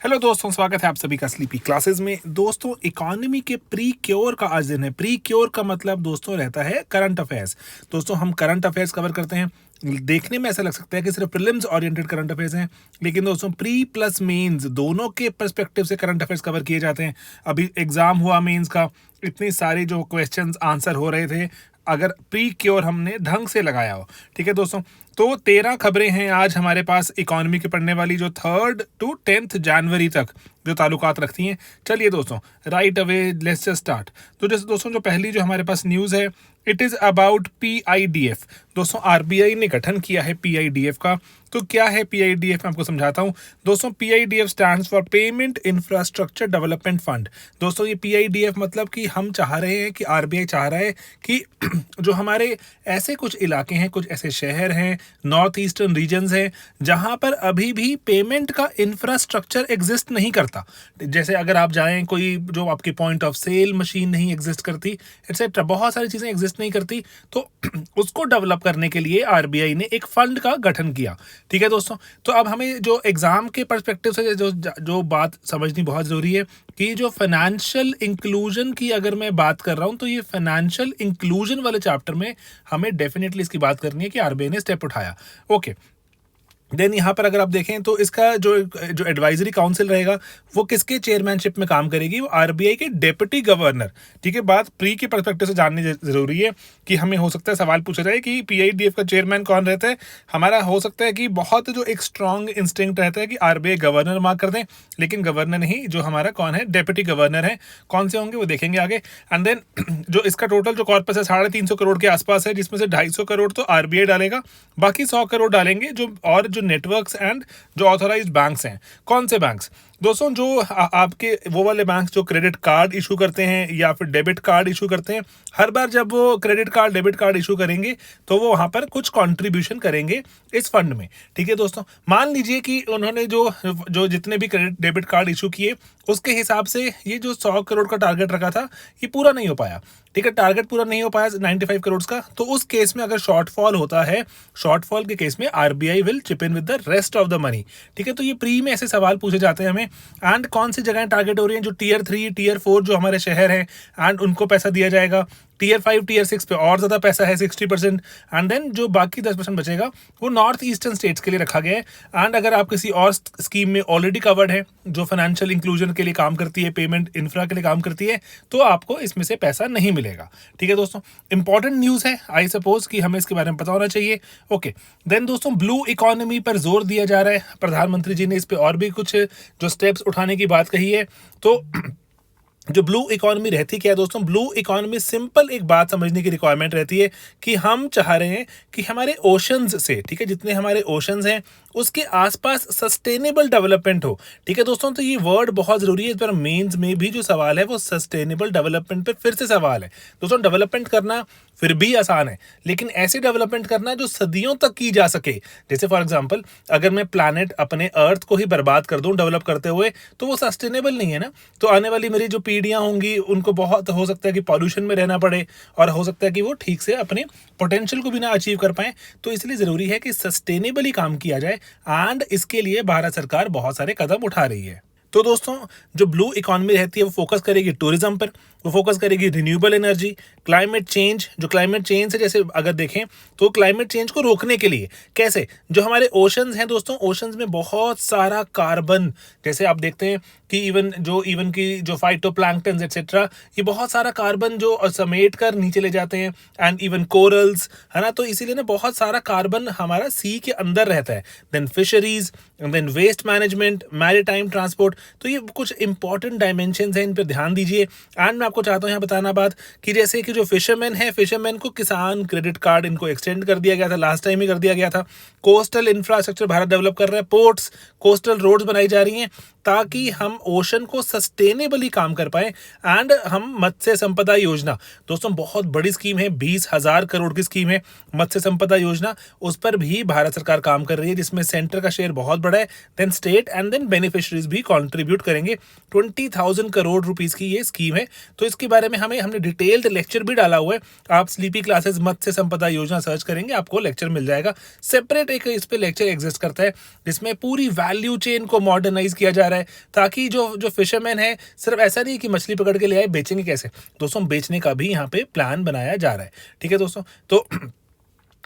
Hello दोस्तों, स्वागत है आप सभी का स्लीपी क्लासेस में। दोस्तों, इकोनॉमी के प्री क्योर का आज दिन है। प्री क्योर का मतलब दोस्तों रहता है करंट अफेयर्स। दोस्तों, हम करंट अफेयर्स कवर करते हैं। देखने में ऐसा लग सकता है कि सिर्फ प्रीलिम्स ओरिएंटेड करंट अफेयर्स हैं, लेकिन दोस्तों प्री प्लस मेंस दोनों के पर्सपेक्टिव से करंट अफेयर्स कवर किए जाते हैं। अभी एग्जाम हुआ मेंस का, इतनी सारी जो क्वेश्चंस आंसर हो रहे थे, अगर प्री क्योर हमने ढंग से लगाया हो। ठीक है दोस्तों, तो 13 खबरें हैं आज हमारे पास इकोनॉमी की पढ़ने वाली, जो 3 to 10 जनवरी तक जो ताल्लुकात रखती हैं। चलिए दोस्तों, right away let's just start. तो जैसे दोस्तों, जो पहली जो हमारे पास न्यूज़ है, इट इज़ अबाउट PIDF। दोस्तों, RBI ने गठन किया है PIDF का। तो क्या है PIDF, मैं आपको समझाता हूँ। दोस्तों, PIDF stands for payment infrastructure development fund. दोस्तों, ये PIDF मतलब कि हम चाह रहे हैं कि RBI चाह रहा है कि जो हमारे ऐसे कुछ इलाके हैं, कुछ ऐसे शहर हैं, नॉर्थ ईस्टर्न रीजन्स हैं, जहाँ पर अभी भी पेमेंट का इंफ्रास्ट्रक्चर एग्जिस्ट नहीं करता। जैसे अगर आप जाएं, कोई जो आपकी पॉइंट ऑफ सेल मशीन नहीं एग्जिस्ट करती, एक्सेट्रा बहुत सारी चीज़ें एग्जिस्ट नहीं करती, तो उसको डेवलप करने के लिए RBI ने एक फंड का गठन किया। ठीक है दोस्तों, तो अब हमें जो एग्जाम के पर्सपेक्टिव से जो बात समझनी बहुत ज़रूरी है कि जो फाइनेंशियल इंक्लूजन की अगर मैं बात कर रहा हूँ, तो ये फाइनेंशियल इंक्लूजन वाले चैप्टर में हमें डेफिनेटली इसकी बात करनी है कि RBI ने स्टेप उठाया। ओके, देन यहाँ पर अगर आप देखें तो इसका जो जो एडवाइजरी काउंसिल रहेगा, वो किसके चेयरमैनशिप में काम करेगी? वो RBI के डेप्यूटी गवर्नर। ठीक है, बात प्री के पर्सपेक्टिव से जाननी जरूरी है कि हमें हो सकता है सवाल पूछा जाए कि PIDF का चेयरमैन कौन रहता है। हमारा हो सकता है कि बहुत जो एक स्ट्रॉन्ग इंस्टिंक्ट रहता है कि RBI गवर्नर मार्क कर दें, लेकिन गवर्नर नहीं, जो हमारा कौन है, डेप्यूटी गवर्नर है। कौन से होंगे वो देखेंगे आगे। एंड देन जो इसका टोटल जो कॉर्पस है 350 करोड़ के आसपास है, जिसमें से 250 करोड़ तो RBI डालेगा, बाकी 100 करोड़ डालेंगे जो नेटवर्क्स एंड जो ऑथराइज्ड बैंक्स हैं। कौन से बैंक्स? दोस्तों, जो आपके वो वाले बैंक्स जो क्रेडिट कार्ड इशू करते हैं या फिर डेबिट कार्ड इशू करते हैं, हर बार जब वो credit card debit card issue करेंगे तो वो वहाँ पर कुछ कंट्रीब्यूशन करेंगे इस फंड में। ठीक है दोस्तों, मान लीजिए कि उन्होंने जो जो जितने भी क्रेडिट डेबिट कार्ड इशू किए, उसके हिसाब से ये जो 100 करोड़ का टारगेट रखा था, ये पूरा नहीं हो पाया। ठीक है, टारगेट पूरा नहीं हो पाया 95 करोड़ का, तो उस केस में अगर शॉर्टफॉल होता है, शॉर्टफॉल के केस में RBI will chip in with the rest of the money. ठीक है, तो ये प्री में ऐसे सवाल पूछे जाते हैं हमें। एंड कौन सी जगह टारगेट हो रही है? जो Tier 3 Tier 4 जो हमारे शहर हैं, एंड उनको पैसा दिया जाएगा। Tier 5 Tier 6 पे और ज़्यादा पैसा है, 60%। एंड देन जो बाकी 10% बचेगा वो नॉर्थ ईस्टर्न स्टेट्स के लिए रखा गया है। एंड अगर आप किसी और स्कीम में ऑलरेडी कवर्ड है, जो फाइनेंशियल इंक्लूजन के लिए काम करती है, पेमेंट इंफ्रा के लिए काम करती है, तो आपको इसमें से पैसा नहीं मिलेगा। ठीक है दोस्तों, इंपॉर्टेंट न्यूज़ है, आई सपोज कि हमें इसके बारे में पता होना चाहिए। ओके, देन दोस्तों, ब्लू इकोनॉमी पर जोर दिया जा रहा है। प्रधानमंत्री जी ने इस पर और भी कुछ जो स्टेप्स उठाने की बात कही है। तो जो ब्लू इकोनॉमी रहती क्या है दोस्तों? ब्लू इकोनॉमी सिंपल एक बात समझने की रिक्वायरमेंट रहती है कि हम चाह रहे हैं कि हमारे ओशंस से, ठीक है, जितने हमारे ओशंस हैं उसके आसपास सस्टेनेबल डेवलपमेंट हो। ठीक है दोस्तों, तो ये वर्ड बहुत ज़रूरी है। इस पर मेंस में भी जो सवाल है वो सस्टेनेबल डेवलपमेंट पे फिर से सवाल है। दोस्तों, डेवलपमेंट करना फिर भी आसान है, लेकिन ऐसी डेवलपमेंट करना जो सदियों तक की जा सके। जैसे फॉर एग्जांपल, अगर मैं प्लैनेट अपने अर्थ को ही बर्बाद कर दूं डेवलप करते हुए, तो वो सस्टेनेबल नहीं है ना। तो आने वाली मेरी जो पीढ़ियां होंगी, उनको बहुत हो सकता है कि पॉल्यूशन में रहना पड़े, और हो सकता है कि वो ठीक से अपने पोटेंशियल को भी ना अचीव कर पाएं। तो इसलिए ज़रूरी है कि सस्टेनेबली काम किया जाए, एंड इसके लिए भारत सरकार बहुत सारे कदम उठा रही है। तो दोस्तों, जो ब्लू इकोनॉमी रहती है वो फोकस करेगी टूरिज्म पर, वो फोकस करेगी रिन्यूएबल एनर्जी, क्लाइमेट चेंज। जो क्लाइमेट चेंज है, जैसे अगर देखें तो क्लाइमेट चेंज को रोकने के लिए कैसे, जो हमारे ओशंस हैं दोस्तों, ओशंस में बहुत सारा कार्बन, जैसे आप देखते हैं कि इवन की जो फाइटोप्लैंक्टन्स एक्सेट्रा, ये बहुत सारा कार्बन जो समेट कर नीचे ले जाते हैं, एंड इवन कोरल्स, है ना। तो इसीलिए ना बहुत सारा कार्बन हमारा सी के अंदर रहता है। Then fisheries, then waste management, maritime transport. तो ये कुछ इंपॉर्टेंट डायमेंशंस हैं, इन पर ध्यान दीजिए। एंड मैं आपको चाहता हूँ यहाँ बताना बात कि जैसे कि जो फिशरमैन है, फिशरमैन को किसान क्रेडिट कार्ड इनको एक्सटेंड कर दिया गया था, लास्ट टाइम ही कर दिया गया था। कोस्टल इंफ्रास्ट्रक्चर भारत डेवलप कर रहा है, पोर्ट्स, कोस्टल रोड्स बनाई जा रही हैं, ताकि हम ओशन को सस्टेनेबली काम कर पाए। एंड हम मत्स्य संपदा योजना, दोस्तों बहुत बड़ी स्कीम है, 20,000 करोड़ की स्कीम है मत्स्य संपदा योजना, उस पर भी भारत सरकार काम कर रही है, जिसमें सेंटर का शेयर बहुत बड़ा है। Then state and then beneficiaries भी कंट्रीब्यूट करेंगे। 20,000 करोड़ रुपीस की ये स्कीम है। तो इसके बारे में हमने डिटेल्ड लेक्चर भी डाला हुआ है। आप स्लीपी क्लासेस मत्स्य संपदा योजना सर्च करेंगे, आपको लेक्चर मिल जाएगा। सेपरेट एक इस पे लेक्चर एग्जिस्ट करता है जिसमें पूरी वैल्यू चेन को मॉडर्नाइज किया जा रहा है, ताकि जो जो फिशरमैन है सिर्फ ऐसा नहीं कि मछली पकड़ के ले आए, बेचेंगे कैसे दोस्तों, बेचने का भी यहाँ पे प्लान बनाया जा रहा है। ठीक है दोस्तों, तो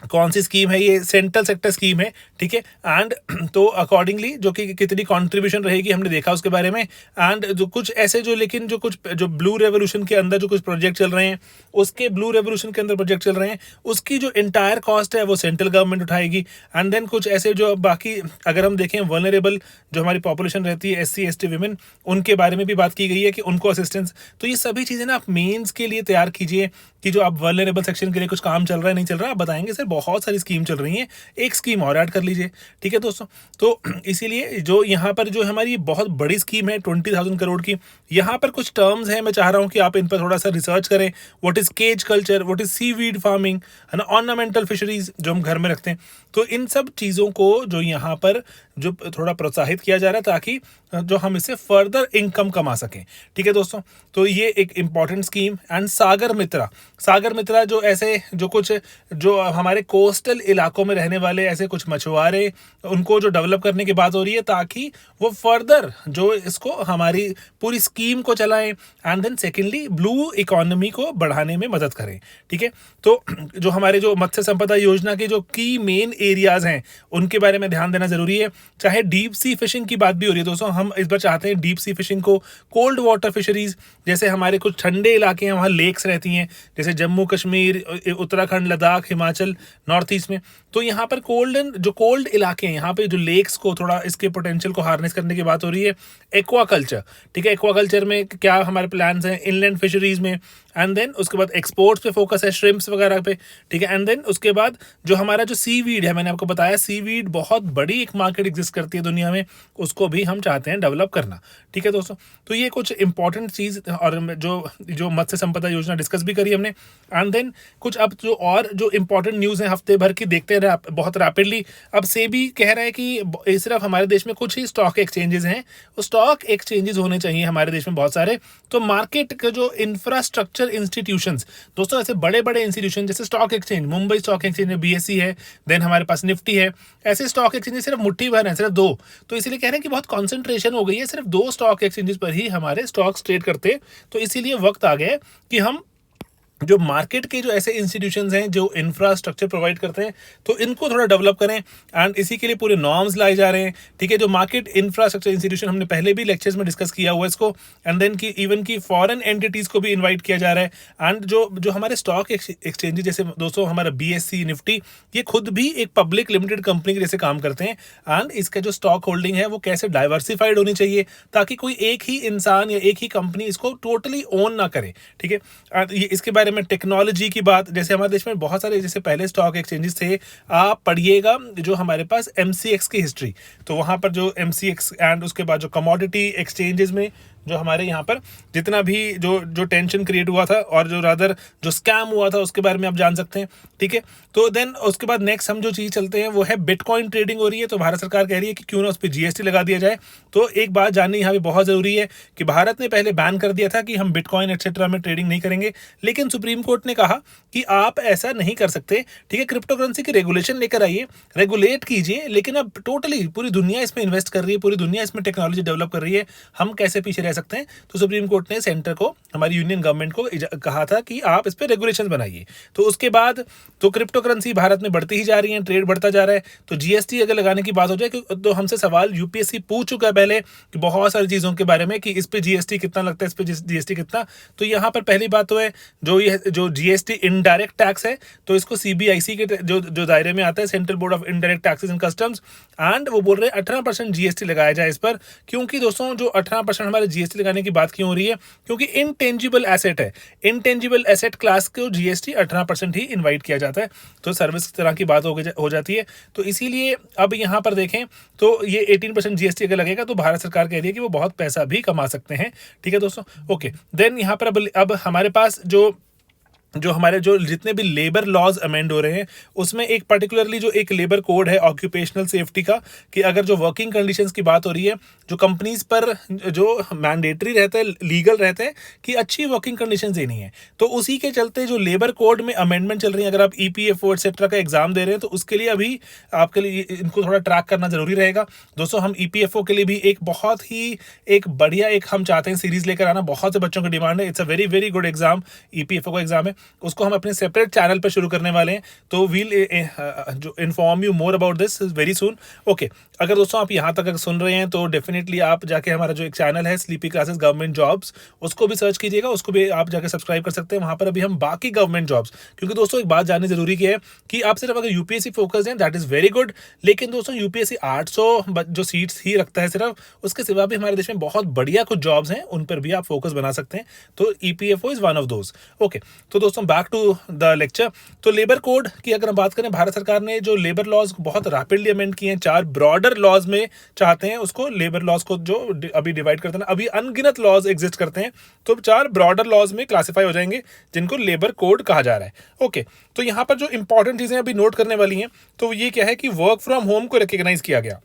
कौन सी स्कीम है ये, सेंट्रल सेक्टर स्कीम है। ठीक है, एंड तो अकॉर्डिंगली जो कि कितनी कंट्रीब्यूशन रहेगी हमने देखा उसके बारे में। एंड जो कुछ ऐसे जो लेकिन जो कुछ जो ब्लू रेवोल्यूशन के अंदर जो कुछ प्रोजेक्ट चल रहे हैं, उसके ब्लू रेवोल्यूशन के अंदर प्रोजेक्ट चल रहे हैं, उसकी जो इंटायर कॉस्ट है वो सेंट्रल गवर्नमेंट उठाएगी। एंड देन कुछ ऐसे जो बाकी अगर हम देखें वल्नरेबल जो हमारी पॉपुलेशन रहती है, SC ST वीमेन, उनके बारे में भी बात की गई है कि उनको असिस्टेंस। तो ये सभी चीज़ें ना आप मेंस के लिए तैयार कीजिए कि जो आप वल्नरेबल सेक्शन के लिए कुछ काम चल रहा है नहीं चल रहा है, आप बताएंगे सर बहुत सारी स्कीम चल रही हैं, एक स्कीम और ऐड कर लीजिए। ठीक है दोस्तों, तो इसीलिए जो यहाँ पर जो हमारी बहुत बड़ी स्कीम है 20,000 करोड़ की, यहाँ पर कुछ टर्म्स हैं, मैं चाह रहा हूँ कि आप इन पर थोड़ा सा रिसर्च करें। What is cage culture, what is seaweed farming, है ना, ऑर्नामेंटल फिशरीज जो हम घर में रखते हैं, तो इन सब चीज़ों को जो यहाँ पर जो थोड़ा प्रोत्साहित किया जा रहा है ताकि जो हम इससे फर्दर इनकम कमा सकें। ठीक है दोस्तों, तो ये एक इम्पॉर्टेंट स्कीम। एंड सागर मित्रा जो ऐसे जो कुछ जो हमारे कोस्टल इलाकों में रहने वाले ऐसे कुछ मछुआरे, उनको जो डेवलप करने की बात हो रही है ताकि वो फर्दर जो इसको हमारी पूरी स्कीम को चलाएं। And then secondly blue economy को बढ़ाने में मदद करें। ठीक है, तो जो हमारे जो मत्स्य संपदा योजना के जो की मेन एरियाज हैं उनके बारे में ध्यान देना जरूरी है। चाहे डीप सी फिशिंग की बात भी हो रही है दोस्तों, हम इस बार चाहते हैं डीप सी फिशिंग को, कोल्ड वाटर फिशरीज, जैसे हमारे कुछ ठंडे इलाके हैं वहाँ लेक्स रहती हैं, जैसे जम्मू कश्मीर, उत्तराखंड, लद्दाख, हिमाचल, नॉर्थ ईस्ट में, तो यहाँ पर कोल्ड इलाके हैं, यहाँ पे जो लेक्स को थोड़ा इसके पोटेंशियल को हार्नेस करने की बात हो रही है। एक्वाकल्चर, ठीक है, एक्वाकल्चर में क्या हमारे प्लान्स हैं, इनलैंड फिशरीज में। एंड देन उसके बाद एक्सपोर्ट्स पे फोकस है, श्रिम्प्स वगैरह पे। ठीक है, एंड देन उसके बाद जो हमारा जो सीवीड है, मैंने आपको बताया सीवीड बहुत बड़ी एक मार्केट एग्जिस्ट करती है दुनिया में, उसको भी हम चाहते हैं डेवलप करना। ठीक है दोस्तों, तो ये कुछ इंपॉर्टेंट चीज़ और जो मत्स्य संपदा योजना डिस्कस भी करी हमने। एंड देन कुछ अब जो और जो इंपॉर्टेंट न्यूज़ हैं हफ्ते भर की देखते हैं बहुत रैपिडली। अब सेबी कह रहा है कि सिर्फ हमारे देश में कुछ ही स्टॉक एक्सचेंजेस हैं, वो स्टॉक एक्सचेंजेस होने चाहिए हमारे देश में बहुत सारे। तो मार्केट के जो इंफ्रास्ट्रक्चर इंस्टीट्यूशंस दोस्तों, ऐसे बड़े बड़े इंस्टीट्यूशन जैसे stock exchange, Mumbai stock exchange में BSE है, देन हमारे पास निफ्टी है, ऐसे स्टॉक एक्सचेंज सिर्फ मुट्ठी भर है, सिर्फ 2। तो इसीलिए कह रहे हैं कि बहुत कॉन्सेंट्रेशन हो गई है, सिर्फ 2 स्टॉक एक्सचेंजेस पर ही हमारे स्टॉक्स ट्रेड करते। तो इसीलिए वक्त आ गया कि हम जो मार्केट के जो ऐसे इंस्टीट्यूशंस हैं जो इंफ्रास्ट्रक्चर प्रोवाइड करते हैं, तो इनको थोड़ा डेवलप करें। एंड इसी के लिए पूरे नॉर्म्स लाए जा रहे हैं। ठीक है, जो मार्केट इंफ्रास्ट्रक्चर इंस्टीट्यूशन, हमने पहले भी लेक्चर्स में डिस्कस किया हुआ है इसको। एंड देन की इवन की फॉरेन एंटिटीज़ को भी इन्वाइट किया जा रहा है। एंड जो हमारे स्टॉक एक्सचेंजेस जैसे दोस्तों हमारा BSE, निफ्टी, ये खुद भी एक पब्लिक लिमिटेड कंपनी के जैसे काम करते हैं। एंड इसका जो स्टॉक होल्डिंग है वो कैसे डाइवर्सिफाइड होनी चाहिए ताकि कोई एक ही इंसान या एक ही कंपनी इसको टोटली ओन ना करे। ठीक है, ये इसके बारे में टेक्नोलॉजी की बात, जैसे हमारे देश में बहुत सारे जैसे पहले स्टॉक एक्सचेंजेस थे, आप पढ़िएगा जो हमारे पास MCX की हिस्ट्री, तो वहाँ पर जो MCX एंड उसके बाद जो कमोडिटी एक्सचेंजेस में जो हमारे यहाँ पर जितना भी जो टेंशन क्रिएट हुआ था और जो रादर जो स्कैम हुआ था उसके बारे में आप जान सकते हैं। ठीक है, तो देन उसके बाद नेक्स्ट हम जो चीज़ चलते हैं वो है बिटकॉइन ट्रेडिंग हो रही है। तो भारत सरकार कह रही है कि क्यों ना उस पर GST लगा दिया जाए। तो एक बात जाननी यहाँ पे बहुत ज़रूरी है कि भारत ने पहले बैन कर दिया था कि हम बिटकॉइन एक्सेट्रा में ट्रेडिंग नहीं करेंगे, लेकिन सुप्रीम कोर्ट ने कहा कि आप ऐसा नहीं कर सकते। ठीक है, क्रिप्टो करेंसी की रेगुलेशन लेकर आइए, रेगुलेट कीजिए, लेकिन अब टोटली पूरी दुनिया इसमें इन्वेस्ट कर रही है, पूरी दुनिया इसमें टेक्नोलॉजी डेवलप कर रही है, हम कैसे पीछे रह सकते हैं। तो सुप्रीम कोर्ट ने सेंटर को, हमारी यूनियन गवर्नमेंट को कहा था कि आप इस पर रेगुलेशन बनाइए। तो उसके बाद तो क्रिप्टो करेंसी भारत में बढ़ती ही जा रही है, ट्रेड बढ़ता जा रहा है। तो GST अगर लगाने की बात हो जाए तो हमसे सवाल UPSC पूछ चुका है पहले कि बहुत सारी चीज़ों के बारे में कि इस पे GST कितना लगता है, इस पे GST कितना। तो यहाँ पर पहली बात तो है जो GST इनडायरेक्ट टैक्स है, तो इसको CBIC के जो दायरे में आता है, central board of indirect taxes and customs. And वो बोल रहे हैं 18% GST लगाया जाए इस पर, क्योंकि दोस्तों जो 18% हमारे GST लगाने की बात क्यों हो रही है, क्योंकि इनटेंजिबल एसेट है, इनटेंजिबल एसेट क्लास को GST 18% ही इन्वाइट किया जाता है। तो सर्विस की तरह की बात हो जाती है। तो इसीलिए अब यहाँ पर देखें तो ये 18% GST अगर लगेगा तो भारत सरकार कह रही है कि वो बहुत पैसा भी कमा सकते हैं। ठीक है दोस्तों, ओके। देन यहाँ पर अब हमारे पास जो जो हमारे जो जितने भी लेबर लॉज अमेंड हो रहे हैं उसमें एक पर्टिकुलरली जो एक लेबर कोड है ऑक्यूपेशनल सेफ्टी का, कि अगर जो वर्किंग कंडीशंस की बात हो रही है, जो कंपनीज पर जो मैंडेटरी रहता है, लीगल रहता है कि अच्छी वर्किंग कंडीशंस देनी है, तो उसी के चलते जो लेबर कोड में अमेंडमेंट चल रही है, अगर आप ईपीएफओ एक्सेट्रा का एग्जाम दे रहे हैं तो उसके लिए अभी आपके लिए इनको थोड़ा ट्रैक करना जरूरी रहेगा। दोस्तों हम ईपीएफओ के लिए भी एक बहुत ही एक बढ़िया एक हम चाहते हैं सीरीज लेकर आना, बहुत से बच्चों की डिमांड है, it's a very very good exam, EPFO का एग्जाम है, उसको हम अपने सेपरेट चैनल पर शुरू करने वाले हैं, तो वील जो inform you more about this very soon. Okay, अगर दोस्तों आप यहाँ तक अगर सुन रहे हैं तो डेफिनेटली आप जाके हमारा जो एक चैनल है स्लीपी क्लासेस गवर्नमेंट जॉब्स, उसको भी सर्च कीजिएगा, उसको भी आप जाके सब्सक्राइब कर सकते हैं। वहाँ पर अभी हम बाकी गवर्नमेंट जॉब्स, क्योंकि दोस्तों एक बात जाननी जरूरी की है कि आप सिर्फ अगर यूपीएससी फोकस हैं दैट इज वेरी गुड, लेकिन दोस्तों यूपीएससी 800 जो सीट्स ही रखता है सिर्फ, उसके सिवा भी हमारे देश में बहुत बढ़िया कुछ जॉब्स हैं, उन पर भी आप फोकस बना सकते हैं, तो EPFO is one of those. Okay, तो दोस्तों बैक टू द लेक्चर। तो लेबर कोड की अगर हम बात करें, भारत सरकार ने जो लेबर लॉज बहुत रैपिडली अमेंड किए हैं, 4 ब्रॉडर लॉज में चाहते हैं उसको लेबर लॉज को जो अभी डिवाइड करते हैं, अभी अनगिनत लॉज एग्जिस्ट करते हैं, तो 4 ब्रॉडर लॉज में क्लासिफाई हो जाएंगे जिनको लेबर कोड कहा जा रहा है। ओके, तो यहाँ पर जो इंपॉर्टेंट चीजें अभी नोट करने वाली हैं, तो ये क्या है कि वर्क फ्रॉम होम को रिकॉग्नाइज किया गया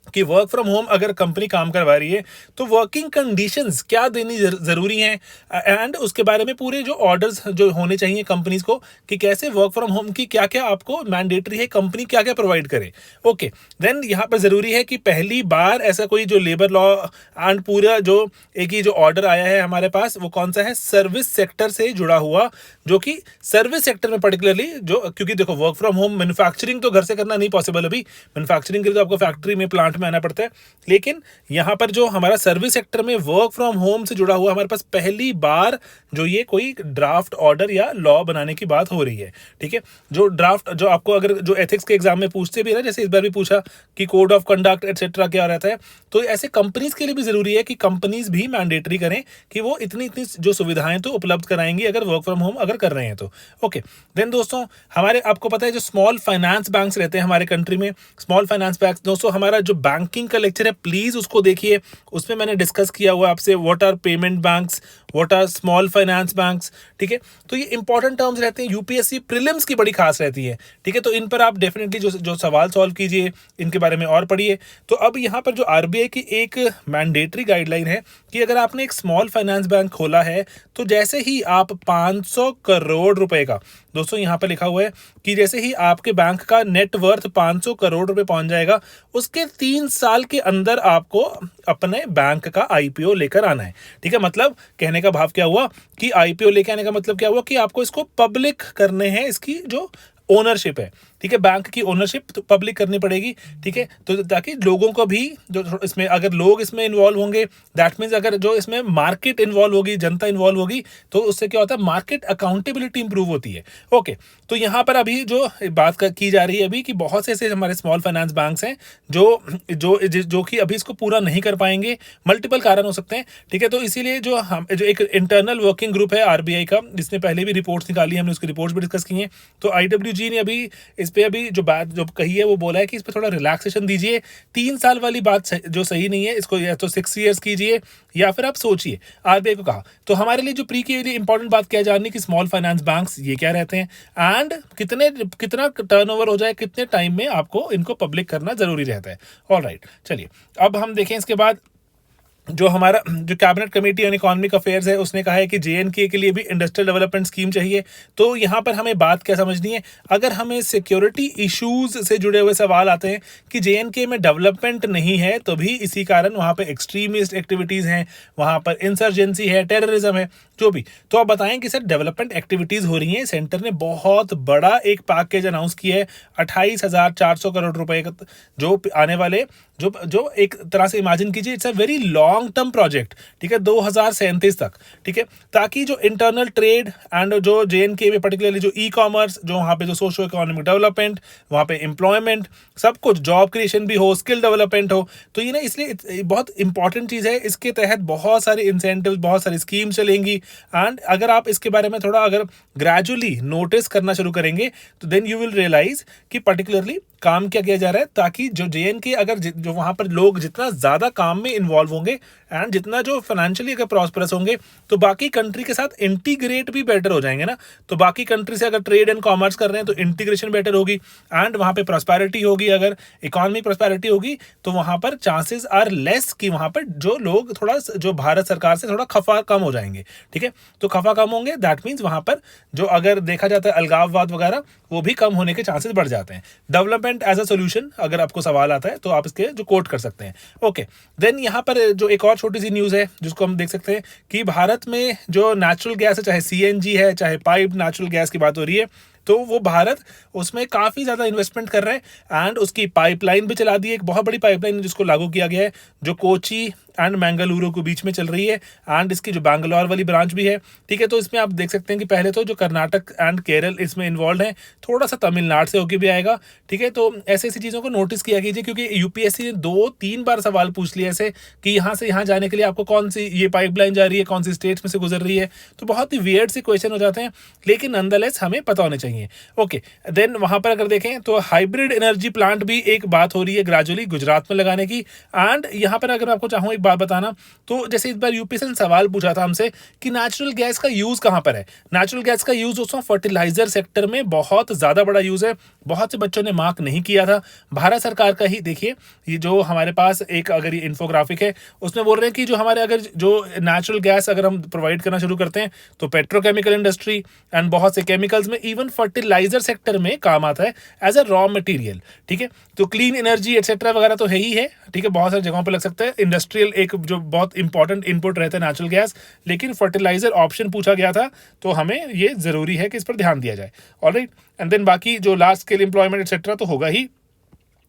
कि वर्क फ्रॉम होम अगर कंपनी काम करवा रही है तो वर्किंग कंडीशंस क्या देनी जरूरी हैं, एंड उसके बारे में पूरे जो ऑर्डर्स जो होने चाहिए कंपनीज को कि कैसे वर्क फ्रॉम होम की क्या क्या आपको मैंडेटरी है, कंपनी क्या क्या प्रोवाइड करे। ओके, देन यहाँ पर जरूरी है कि पहली बार ऐसा कोई जो लेबर लॉ एंड पूरा जो एक ही जो ऑर्डर आया है हमारे पास, वो कौन सा है, सर्विस सेक्टर से जुड़ा हुआ, जो कि सर्विस सेक्टर में पर्टिकुलरली जो, क्योंकि देखो वर्क फ्रॉम होम मैन्युफैक्चरिंग तो घर से करना नहीं पॉसिबल, अभी मैन्युफैक्चरिंग के लिए तो आपको फैक्ट्री में प्लांट में आना पड़ता है, लेकिन यहाँ पर जो हमारा सर्विस सेक्टर में वर्क फ्रॉम होम से जुड़ा हुआ हमारे पास पहली बार जो ये कोई ड्राफ्ट ऑर्डर या लॉ बनाने की बात हो रही है। ठीक है, जो ड्राफ्ट जो आपको अगर जो एथिक्स के एग्जाम में पूछते भी है, जैसे इस बार भी पूछा कि कोड ऑफ कंडक्ट एटसेट्रा क्या रहता है, तो ऐसे कंपनीज के लिए भी जरूरी है कि कंपनीज भी मैंडेटरी करें कि वो इतनी इतनी जो सुविधाएं तो उपलब्ध कराएंगी अगर वर्क फ्रॉम होम अगर कर रहे हैं तो। ओके, देन दोस्तों हमारे आपको पता है जो स्मॉल फाइनेंस बैंक्स रहते हैं हमारे कंट्री में, स्मॉल फाइनेंस बैंक्स, दोस्तों हमारा जो बैंकिंग का लेक्चर है प्लीज उसको देखिए, उसमें मैंने डिस्कस किया हुआ आपसे what are payment banks, what are small finance banks. ठीक है, तो ये इंपॉर्टेंट टर्म्स रहते हैं, यूपीएससी प्रीलिम्स की बड़ी खास रहती है। ठीक है, तो इन पर आप डेफिनेटली जो सवाल सॉल्व कीजिए, इनके बारे में और पढ़िए। तो अब यहाँ पर जो आरबीआई की एक मैंडेटरी गाइडलाइन है कि अगर आपने एक स्मॉल फाइनेंस बैंक खोला है तो जैसे ही आप 500 करोड़ रुपए का, दोस्तों यहाँ पर लिखा हुआ है कि जैसे ही आपके बैंक का नेटवर्थ 500 करोड़ रुपए पहुंच जाएगा, उसके 3 साल के अंदर आपको अपने बैंक का आईपीओ लेकर आना है। ठीक है, मतलब कहने का भाव क्या हुआ कि आईपीओ लेकर आने का मतलब क्या हुआ कि आपको इसको पब्लिक करने हैं, इसकी जो ओनरशिप है, ठीक है, बैंक की ओनरशिप तो पब्लिक करनी पड़ेगी। ठीक है, तो ताकि लोगों को भी जो इसमें अगर लोग इसमें इन्वॉल्व होंगे, दैट मीन्स अगर जो इसमें मार्केट इन्वॉल्व होगी, जनता इन्वॉल्व होगी, तो उससे क्या होता है, मार्केट अकाउंटेबिलिटी इंप्रूव होती है। ओके, तो यहाँ पर अभी जो बात की जा रही है अभी कि बहुत से ऐसे हमारे स्मॉल फाइनेंस बैंक्स हैं जो जो जो कि अभी इसको पूरा नहीं कर पाएंगे, मल्टीपल कारण हो सकते हैं। ठीक है, तो इसीलिए जो हम जो एक इंटरनल वर्किंग ग्रुप है आरबीआई का, जिसने पहले भी रिपोर्ट्स निकाली, हमने उसकी रिपोर्ट्स भी डिस्कस की हैं, तो आईडब्ल्यूजी ने अभी इस पे अभी जो बात जो कही है वो बोला है कि इस पे थोड़ा रिलैक्सेशन दीजिए। 3 साल वाली बात जो सही नहीं है, इसको या तो 6 ईयर्स कीजिए या फिर आप सोचिए, आरबीआई को कहा। तो हमारे लिए जो प्री के लिए इंपॉर्टेंट बात क्या जाननी कि स्मॉल फाइनेंस बैंक्स ये क्या रहते हैं एंड कितना टर्नओवर हो जाए, कितने टाइम में आपको इनको पब्लिक करना जरूरी रहता है। ऑलराइट, चलिए अब हम देखें इसके बाद जो हमारा जो cabinet committee on economic affairs है उसने कहा है कि जेएनके के लिए भी इंडस्ट्रियल डेवलपमेंट स्कीम चाहिए। तो यहाँ पर हमें बात क्या समझनी है, अगर हमें सिक्योरिटी इश्यूज से जुड़े हुए सवाल आते हैं कि जेएनके में डेवलपमेंट नहीं है तो भी इसी कारण वहाँ पर एक्सट्रीमिस्ट एक्टिविटीज़ हैं, वहाँ पर इंसर्जेंसी है, टेररिज्म है, जो भी। तो आप बताएं कि सर डेवलपमेंट एक्टिविटीज़ हो रही हैं, सेंटर ने बहुत बड़ा एक पैकेज अनाउंस किया है 28,400 करोड़ रुपए का, जो आने वाले जो एक तरह से इमेजिन कीजिए it's a very long term project. ठीक है, 2037 तक। ठीक है, ताकि जो इंटरनल ट्रेड एंड जो जेएनके में पर्टिकुलरली जो ई कॉमर्स, जो वहाँ पे जो सोशो इकोनॉमिक डेवलपमेंट, वहाँ पे एम्प्लॉयमेंट, सब कुछ जॉब क्रिएशन भी हो, स्किल डेवलपमेंट हो, तो ये ना इसलिए बहुत इंपॉर्टेंट चीज़ है। इसके तहत बहुत सारे इंसेंटिव, बहुत सारी स्कीम चलेंगी एंड अगर आप इसके बारे में थोड़ा अगर ग्रेजुअली नोटिस करना शुरू करेंगे तो देन यू विल रियलाइज कि पर्टिकुलरली काम क्या किया जा रहा है, ताकि जो JNK अगर जो वहाँ पर लोग जितना ज़्यादा काम में इन्वॉल्व होंगे एंड जितना जो फाइनेंशियली अगर प्रॉस्परस होंगे तो बाकी कंट्री के साथ इंटीग्रेट भी बेटर हो जाएंगे ना। तो बाकी कंट्री से अगर ट्रेड एंड कॉमर्स कर रहे हैं तो इंटीग्रेशन बेटर होगी एंड वहाँ पे प्रॉस्पेरिटी होगी। अगर इकोनॉमी प्रॉस्पेरिटी होगी तो वहाँ पर चांसेस आर लेस कि वहाँ पर जो लोग थोड़ा जो भारत सरकार से थोड़ा खफा कम हो जाएंगे। ठीक है, तो खफा कम होंगे, दैट मीन्स वहाँ पर जो अगर देखा जाता है अलगाववाद वगैरह वो भी कम होने के चांसेस बढ़ जाते हैं। डेवलपमेंट एज अ सोल्यूशन अगर आपको सवाल आता है तो आप इसके जो कोट कर सकते हैं। ओके, देन यहाँ पर जो एक और छोटी सी न्यूज़ है जिसको हम देख सकते हैं कि भारत में जो नेचुरल गैस है, चाहे CNG है चाहे पाइप नेचुरल गैस की बात हो रही है, तो वो भारत उसमें काफ़ी ज़्यादा इन्वेस्टमेंट कर रहा है एंड उसकी पाइपलाइन भी चला दी है, एक बहुत बड़ी पाइपलाइन जिसको लागू किया गया है जो कोची एंड मैंगलुरु के बीच में चल रही है एंड इसकी जो बैंगलोर वाली ब्रांच भी है। ठीक है, तो इसमें आप देख सकते हैं कि पहले तो जो कर्नाटक एंड केरल इसमें इन्वॉल्व है, थोड़ा सा तमिलनाडु से होकर भी आएगा। ठीक है, तो ऐसी ऐसी चीज़ों को नोटिस किया कीजिए क्योंकि UPSC ने 2-3 बार सवाल पूछ लिया ऐसे कि यहाँ से यहाँ जाने के लिए आपको कौन सी ये पाइपलाइन जा रही है, कौन सी स्टेट्स में से गुजर रही है, तो बहुत ही वियर्ड से क्वेश्चन हो जाते हैं, लेकिन नॉनदलेस हमें पता होने चाहिए। ओके, देन वहाँ पर अगर देखें तो हाइब्रिड एनर्जी प्लांट भी एक बात हो रही है ग्रेजुअली गुजरात में लगाने की। एंड यहाँ पर अगर आपको चाहूँ एक बात बताना, तो जैसे इस बार UPSC ने सवाल पूछा था हमसे कि नेचुरल गैस का यूज़ कहाँ पर है। नेचुरल गैस का यूज़ दोस्तों फर्टिलाइजर सेक्टर में बहुत ज़्यादा बड़ा यूज़ है। बहुत से बच्चों ने मार्क नहीं किया था। भारत सरकार का ही देखिए, ये जो हमारे पास एक अगर ये इन्फोग्राफिक है उसमें बोल रहे हैं कि जो हमारे अगर जो नेचुरल गैस अगर हम प्रोवाइड करना शुरू करते हैं तो पेट्रोकेमिकल इंडस्ट्री एंड बहुत से केमिकल्स में, इवन फर्टिलाइजर सेक्टर में काम आता है एज अ रॉ मटेरियल। ठीक है, तो क्लीन एनर्जी एक्सेट्रा वगैरह तो है ही है। ठीक है, बहुत सारी जगहों पर लग सकता है। इंडस्ट्रियल एक जो बहुत इंपॉर्टेंट इनपुट रहता है नेचुरल गैस, लेकिन फर्टिलाइजर ऑप्शन पूछा गया था तो हमें ये जरूरी है कि इस पर ध्यान दिया जाए। ऑलराइट, एंड देन बाकी जो लार्ज स्केल एम्प्लॉयमेंट एक्सेट्रा तो होगा ही।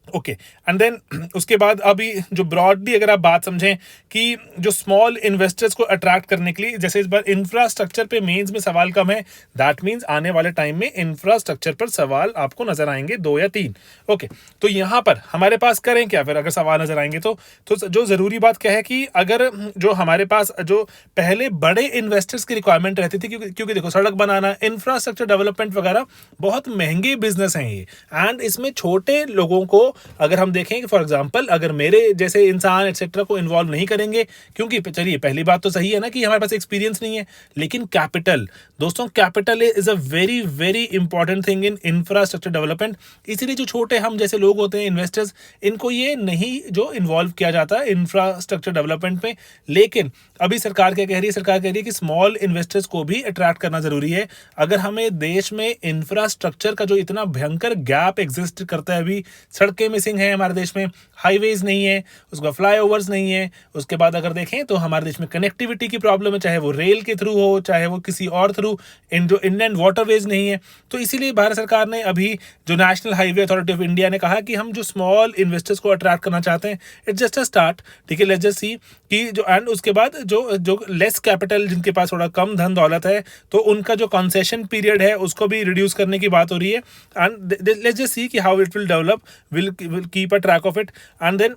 ओके, एंड देन उसके बाद अभी जो ब्रॉडली अगर आप बात समझें कि जो स्मॉल इन्वेस्टर्स को अट्रैक्ट करने के लिए, जैसे इस बार इंफ्रास्ट्रक्चर पे मेंस में सवाल कम है, दैट मींस आने वाले टाइम में इंफ्रास्ट्रक्चर पर सवाल आपको नजर आएंगे 2 या 3। ओके, तो यहाँ पर हमारे पास करें क्या फिर अगर सवाल नजर आएंगे तो जो जरूरी बात क्या है कि अगर जो हमारे पास जो पहले बड़े इन्वेस्टर्स की रिक्वायरमेंट रहती थी, क्योंकि देखो सड़क बनाना, इंफ्रास्ट्रक्चर डेवलपमेंट वगैरह बहुत महंगे बिजनेस हैं ये, एंड इसमें छोटे लोगों को अगर हम देखें कि फॉर एग्जांपल अगर मेरे जैसे इंसान एक्सेट्रा को इन्वॉल्व नहीं करेंगे, क्योंकि चलिए पहली बात तो सही है ना कि हमारे पास एक्सपीरियंस नहीं है, लेकिन कैपिटल दोस्तों, capital is a very very important thing in infrastructure development. इसीलिए जो छोटे हम जैसे लोग होते हैं इन्वेस्टर्स, इनको ये नहीं जो इन्वॉल्व किया जाता है इंफ्रास्ट्रक्चर डेवलपमेंट में। लेकिन अभी सरकार क्या कह रही है, सरकार कह रही है कि स्मॉल इन्वेस्टर्स को भी अट्रैक्ट करना जरूरी है। अगर हमें देश में इंफ्रास्ट्रक्चर का जो इतना भयंकर गैप एग्जिस्ट करता है, अभी सड़कें मिसिंग है हमारे देश में, हाईवेज नहीं है, उसका फ्लाईओवर्स नहीं है, उसके बाद अगर देखें तो हमारे देश में कनेक्टिविटी की प्रॉब्लम है, चाहे वो रेल के थ्रू हो चाहे वो किसी और थ्रू, जो इनलैंड वाटरवेज नहीं है। तो इसीलिए भारत सरकार ने अभी जो national highway authority of India ने कहा कि हम जो स्मॉल इन्वेस्टर्स को अट्रैक्ट करना चाहते हैं, इट्स जस्ट अ स्टार्ट। ठीक है, लेट्स जस्ट सी कि जो एंड उसके बाद जो लेस कैपिटल, जिनके पास थोड़ा कम धन दौलत है, तो उनका जो कंसेशन पीरियड है उसको भी रिड्यूस करने की बात हो रही है। एंड लेट्स जस्ट सी कि how it will develop, will keep a track of it. And then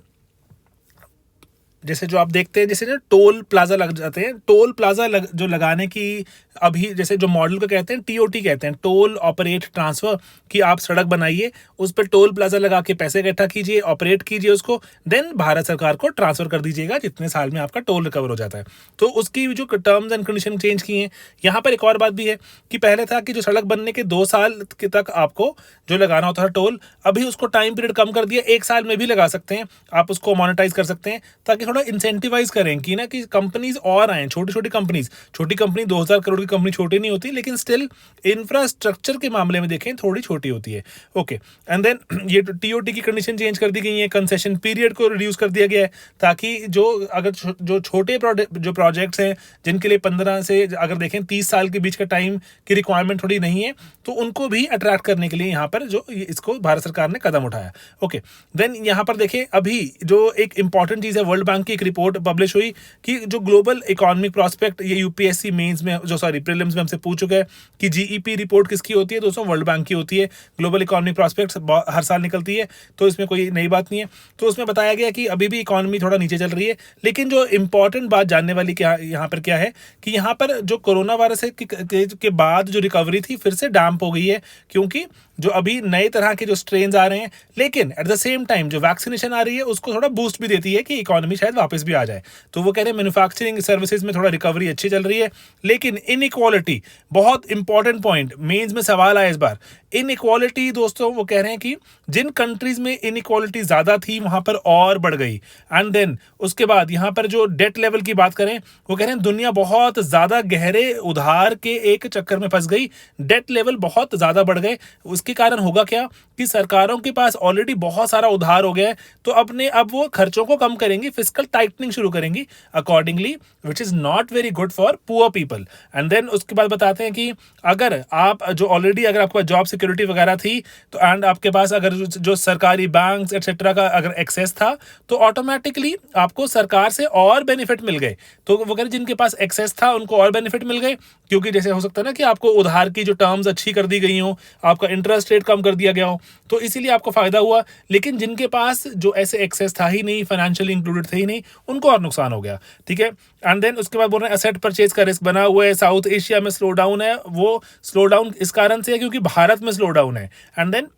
जैसे जो आप देखते हैं, जैसे ना टोल प्लाजा लग जाते हैं, टोल प्लाजा जो लगाने की अभी जैसे जो मॉडल को कहते हैं TOT कहते हैं, टोल ऑपरेट ट्रांसफर, कि आप सड़क बनाइए, उस पर टोल प्लाजा लगा के पैसे इकट्ठा कीजिए, ऑपरेट कीजिए उसको, देन भारत सरकार को ट्रांसफर कर दीजिएगा जितने साल में आपका टोल रिकवर हो जाता है। तो उसकी जो टर्म्स एंड कंडीशन चेंज की हैं। यहाँ पर एक और बात भी है कि पहले था कि जो सड़क बनने के 2 साल के तक आपको जो लगाना होता है टोल, अभी उसको टाइम पीरियड कम कर दिया, 1 साल में भी लगा सकते हैं, आप उसको मोनेटाइज कर सकते हैं, ताकि थोड़ा इंसेंटिवाइज करें कि ना कि कंपनीज और आए, छोटी छोटी कंपनीज। छोटी कंपनी 2000 करोड़ की कंपनी छोटी नहीं होती, लेकिन स्टिल इंफ्रास्ट्रक्चर के मामले में देखें थोड़ी छोटी होती है। ओके, एंड देन ये TOT की कंडीशन चेंज कर दी गई है, कंसेशन पीरियड को रिड्यूस कर दिया गया है, ताकि जो अगर जो छोटे जो प्रोजेक्ट्स हैं जिनके लिए 15 से अगर देखें 30 साल के बीच का टाइम की रिक्वायरमेंट थोड़ी नहीं है, तो उनको भी अट्रैक्ट करने के लिए यहाँ पर जो इसको भारत सरकार ने कदम उठाया। ओके, देन यहाँ पर देखें अभी जो एक इंपॉर्टेंट चीज़ है, वर्ल्ड बैंक बैंक की एक रिपोर्ट पब्लिश हुई कि जो ग्लोबल इकोनॉमिक प्रॉस्पेक्ट, ये यूपीएससी मेंस में प्रीलिम्स में हमसे पूछ चुका है कि जीईपी रिपोर्ट किसकी होती है दोस्तों, वर्ल्ड बैंक की होती है। ग्लोबल इकोनॉमिक प्रॉस्पेक्ट्स हर साल निकलती है, तो इसमें कोई नई बात नहीं है। तो उसमें बताया गया कि अभी भी इकोनॉमी थोड़ा नीचे चल रही है, लेकिन जो इंपॉर्टेंट बात जानने वाली यहाँ पर क्या है कि यहाँ पर जो कोरोना वायरस के बाद जो रिकवरी थी फिर से डैम्प हो गई है, क्योंकि जो अभी नए तरह के जो स्ट्रेन्स आ रहे हैं, लेकिन एट द सेम टाइम जो वैक्सीनेशन आ रही है उसको थोड़ा बूस्ट भी देती है कि इकोनॉमी शायद वापस भी आ जाए। तो वो कह रहे हैं मैन्युफैक्चरिंग सर्विसेज में थोड़ा रिकवरी अच्छी चल रही है, लेकिन इनइक्वालिटी, बहुत इंपॉर्टेंट पॉइंट मेंस में सवाल आया इस बार, इनइक्वालिटी दोस्तों, वो कह रहे हैं कि जिन कंट्रीज में इनइक्वालिटी ज्यादा थी वहां पर और बढ़ गई। एंड देन उसके बाद यहाँ पर जो डेट लेवल की बात करें, वो कह रहे हैं दुनिया बहुत ज्यादा गहरे उधार के एक चक्कर में फंस गई, डेट लेवल बहुत ज्यादा बढ़ गए। उसके कारण होगा क्या कि सरकारों के पास ऑलरेडी बहुत सारा उधार हो गया है, तो अब वो खर्चों को कम करेंगी, फिस्कल टाइटनिंग शुरू करेंगी accordingly, which is not very good for poor people. And then उसके बाद बताते हैं कि अगर आप जो ऑलरेडी अगर आपका जॉब सिक्योरिटी वगैरह थी, तो एंड आपके पास अगर जो सरकारी बैंक्स एक्सेट्रा का अगर एक्सेस था, तो ऑटोमेटिकली आपको सरकार से और बेनिफिट मिल गए। तो वगैरह जिनके पास एक्सेस था उनको और बेनिफिट मिल गए, क्योंकि जैसे हो सकता है ना कि आपको उधार की जो टर्म्स अच्छी कर दी गई हो, आपका इंटरेस्ट रेट कम कर दिया गया हो, तो इसीलिए आपको फायदा हुआ। लेकिन जिनके पास जो ऐसे एक्सेस था ही नहीं, फाइनेंशियली इंक्लूडेड थे ही नहीं, उनको और नुकसान हो गया। ठीक है, एंड देन उसके बाद बोल रहे हैं एसेट परचेज का रिस्क बना हुआ है, साउथ एशिया में स्लो डाउन है, वो स्लो डाउन इस कारण से है क्योंकि भारत में स्लो डाउन है। एंड देन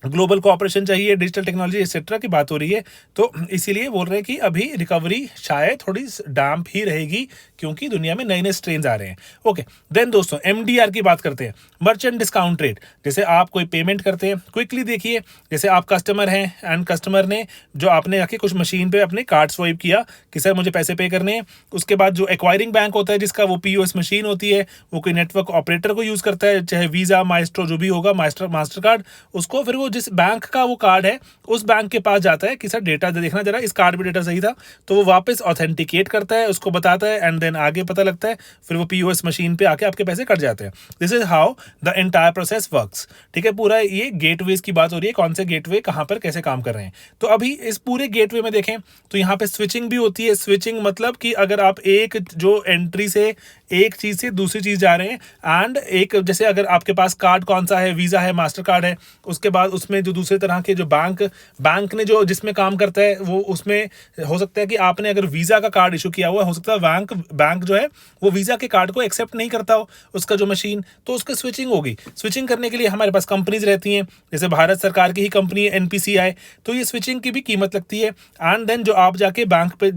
ग्लोबल कोऑपरेशन चाहिए, डिजिटल टेक्नोलॉजी एक्सेट्रा की बात हो रही है, तो इसीलिए बोल रहे हैं कि अभी रिकवरी शायद थोड़ी डैम्प ही रहेगी, क्योंकि दुनिया में नए नए स्ट्रेन्स आ रहे हैं। ओके, देन दोस्तों एमडीआर की बात करते हैं, मर्चेंट डिस्काउंट रेट। जैसे आप कोई पेमेंट करते हैं, क्विकली देखिए, जैसे आप कस्टमर हैं एंड कस्टमर ने जो आपने आके कुछ मशीन पे अपने कार्ड स्वाइप किया कि सर मुझे पैसे पे करने हैं, उसके बाद जो एक्वायरिंग बैंक होता है जिसका वो पीओएस मशीन होती है, वो कोई नेटवर्क ऑपरेटर को यूज़ करता है, चाहे वीज़ा, माइस्ट्रो जो भी होगा, मास्टर कार्ड, उसको फिर वो जिस बैंक का वो कार्ड है उस बैंक के पास जाता है कि सर डेटा देखना जरा, इस कार्ड में डेटा सही था, तो वो वापस ऑथेंटिकेट करता है, उसको बताता है, एंड देन आगे पता लगता है, फिर वो पीओएस मशीन पे आके आपके पैसे कट जाते हैं। This is how the entire process works. ठीक है, पूरा ये गेटवेज की बात हो रही है, कौन से गेटवे कहाँ पर कैसे काम कर रहे हैं। तो अभी इस पूरे गेटवे में देखें तो यहाँ पे स्विचिंग भी होती है। स्विचिंग मतलब कि अगर आप एक जो एंट्री से एक चीज से दूसरी चीज जा रहे हैं, एंड एक जैसे अगर आपके पास कार्ड कौन सा है, वीजा है, मास्टर कार्ड है, उसके बाद उसमें जो दूसरे तरह के जो बैंक ने जो जिसमें काम करता है, वो उसमें हो सकता है कि आपने अगर वीजा का कार्ड इशू किया हुआ, हो सकता है बैंक जो है वो वीजा के कार्ड को एक्सेप्ट नहीं करता हो, उसका जो मशीन, तो उसकी स्विचिंग होगी। स्विचिंग करने के लिए हमारे पास कंपनीज रहती हैं, जैसे भारत सरकार की ही कंपनी है एनपीसीआई, तो ये स्विचिंग की भी कीमत लगती है। एंड देन जो आप जाके बैंक पे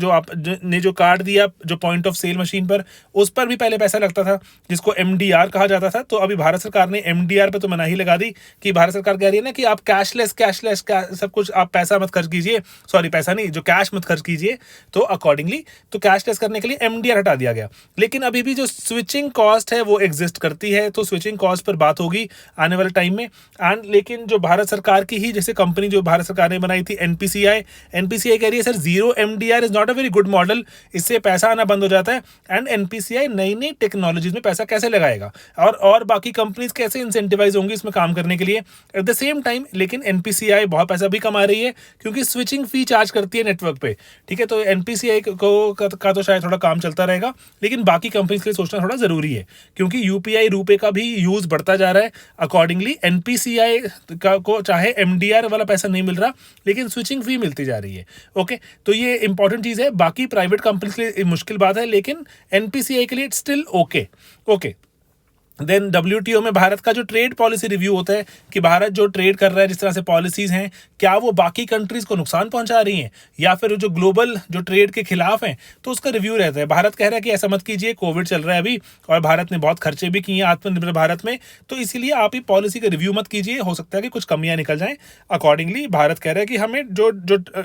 ने जो कार्ड दिया जो पॉइंट ऑफ सेल मशीन पर, उस पर भी पहले पैसा लगता था, जिसको एमडीआर कहा जाता था। तो अभी भारत सरकार ने एमडीआर पे तो मनाही लगा दी कि भारत सरकार कह रही है ना कि आप कैशलेस सब कुछ, आप पैसा मत खर्च कीजिए, सॉरी पैसा नहीं, जो कैश मत खर्च कीजिए, तो अकॉर्डिंगली तो कैशलेस करने के लिए एमडीआर हटा दिया गया। लेकिन अभी भी जो स्विचिंग कॉस्ट है वो एग्जिस्ट करती है, तो स्विचिंग कॉस्ट पर बात होगी आने वाले टाइम में। एंड लेकिन जो भारत सरकार की ही जैसे कंपनी जो भारत सरकार ने बनाई थी एनपीसीआई कह रही है sir zero MDR is not a very good model, इससे पैसा आना बंद हो जाता है। एंड एनपीसीआई नई नई टेक्नोलॉजीज में पैसा कैसे लगाएगा, और बाकी कंपनीज कैसे इंसेंटिवाइज होंगी इसमें काम करने के लिए एट द सेम टाइम। लेकिन एनपीसीआई बहुत पैसा भी कमा रही है, क्योंकि स्विचिंग फी चार्ज करती है नेटवर्क पे। ठीक है, तो एनपीसीआई का तो शायद थोड़ा काम चलता रहेगा, लेकिन बाकी कंपनीज के लिए सोचना थोड़ा जरूरी है, क्योंकि यूपीआई रूपे का भी यूज बढ़ता जा रहा है। अकॉर्डिंगली एनपीसीआई को चाहे एमडीआर वाला पैसा नहीं मिल रहा, लेकिन स्विचिंग फी मिलती जा रही है। ओके, तो ये इंपॉर्टेंट चीज है। बाकी प्राइवेट कंपनीज के लिए मुश्किल बात है, लेकिन एनपीसीआई के लिए it's still okay. Then WTO में भारत का जो ट्रेड पॉलिसी रिव्यू होता है कि भारत जो ट्रेड कर रहा है, जिस तरह से पॉलिसीज हैं, क्या वो बाकी कंट्रीज को नुकसान पहुंचा रही हैं या फिर जो ग्लोबल जो ट्रेड के खिलाफ हैं, तो उसका रिव्यू रहता है। भारत कह रहा है कि ऐसा मत कीजिए, कोविड चल रहा है अभी, और भारत ने बहुत खर्चे भी किए हैं आत्मनिर्भर भारत में, तो इसीलिए आप ही पॉलिसी का रिव्यू मत कीजिए, हो सकता है कि कुछ कमियां निकल जाएं। अकॉर्डिंगली भारत कह रहा है कि हमें जो